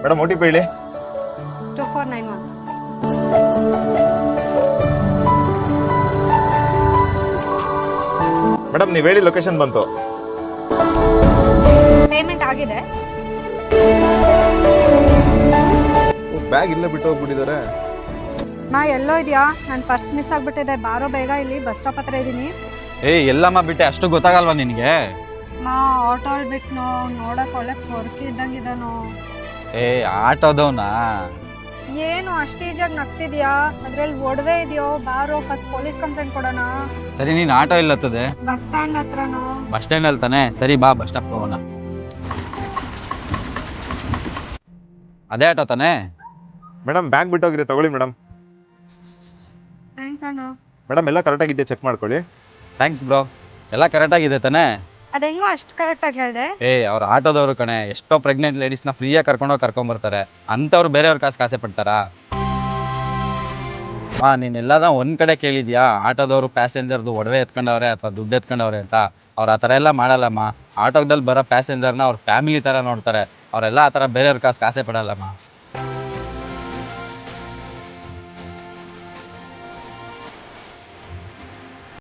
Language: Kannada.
ಮೇಡಮ್ OTP ಹೇಳಿ. 2491. ಮೇಡಮ್ ನೀವು ಹೇಳಿ ಲೊಕೇಶನ್ ಬಂತು. ಪೇಮೆಂಟ್ ಆಗಿದೆ. ಬ್ಯಾಗ್ ಇಲ್ಲೇ ಬಿಟ್ಟು ಹೋಗ್ಬಿಟ್ಟಿದ್ದಾರೆ. ನಾ ಎಲ್ಲೋ ಇದೆಯಾ? ನನ್ನ ಪರ್ಸ್ ಮಿಸ್ ಆಗ್ಬಿಟ್ಟಿದೆ. ಬಾರೋ ಬೇಗ, ಇಲ್ಲಿ ಬಸ್ ಸ್ಟಾಪ್ ಹತ್ರ ಇದ್ದೀನಿ. ಎಲ್ಲಮ್ಮ ಬಿಟ್ಟೆ, ಅಷ್ಟು ಗೊತ್ತಾಗಲ್ವಾ ನಿನಗೆ? ನಾ ಆಟೋಲ್ ಬಿಟ್ನೋ, ನೋಡಕ್ ಒಳ್ಳೆ ಕೊರಕಿ ಇದ್ದಂಗಿದಾನೋ. ಆಟೋದವನಾ? ಏನು ಅಷ್ಟು ಈಜಿಯಾಗಿ ನಗ್ತಿದ್ಯಾ? ಅದ್ರಲ್ಲಿ ಒಡವೆ ಇದೆಯೋ? ಬಾರೋ ಫಸ್ಟ್ ಪೊಲೀಸ್ ಕಂಪ್ಲೇಂಟ್ ಕೊಡೋಣ. ಸರಿ, ನೀನ್ ಆಟೋ ಇಲ್ಲತ್ತದೆ? ಬಸ್ ಸ್ಟ್ಯಾಂಡ್ ಹತ್ರನೋ. ಬಸ್ ಸ್ಟ್ಯಾಂಡ್ ಅಲ್ಲಿ ತಾನೆ? ಸರಿ ಬಾ, ಬಸ್ ಸ್ಟಾಪ್ ಹೋಗೋಣ. ಅದೇ ಆಟೋ ತಾನೆ? ಮೇಡಮ್ ಬ್ಯಾಗ್ ಬಿಟ್ಟೋಗಿರಿ, ತಗೊಳ್ಳಿ ಮೇಡಮ್. ಥ್ಯಾಂಕ್ಸ್ ಅಣ್ಣ. ಮೇಡಮ್ ಎಲ್ಲ ಕರೆಕ್ಟಾಗಿದ್ದೆ, ಚೆಕ್ ಮಾಡ್ಕೊಳ್ಳಿ. Thanks bro. ಎಲ್ಲ ಕರೆಕ್ಟ್ ಆಗಿದೆ ತಾನೆ? ಅದೇನೋ ಅಷ್ಟು ಕರೆಕ್ಟಾಗಿ ಹೇಳಿದೆ. ಅವ್ರ ಆಟೋದವರು ಕಣೆ, ಎಷ್ಟೋ ಪ್ರೆಗ್ನೆಂಟ್ ಲೇಡೀಸ್ನ ಫ್ರೀಯಾಗಿ ಕರ್ಕೊಂಬರ್ತಾರೆ. ಅಂಥವ್ರು ಬೇರೆಯವ್ರ ಕಾಸೆ ಪಡ್ತಾರಾ? ನೀನೆಲ್ಲದ ಒಂದ್ ಕಡೆ ಕೇಳಿದ್ಯಾ ಆಟೋದವರು ಪ್ಯಾಸೆಂಜರ್ದು ಒಡವೆ ಎತ್ಕೊಂಡವ್ರೆ ಅಥವಾ ದುಡ್ಡು ಎತ್ಕೊಂಡವ್ರೆ ಅಂತ? ಅವ್ರು ಆ ಥರ ಎಲ್ಲ ಮಾಡಲ್ಲಮ್ಮ. ಆಟೋದಲ್ಲಿ ಬರೋ ಪ್ಯಾಸೆಂಜರ್ನ ಅವ್ರ ಫ್ಯಾಮಿಲಿ ಥರ ನೋಡ್ತಾರೆ. ಅವರೆಲ್ಲ ಆ ಥರ ಬೇರೆಯವ್ರ ಕಾಸೆ ಪಡಲ್ಲಮ್ಮ.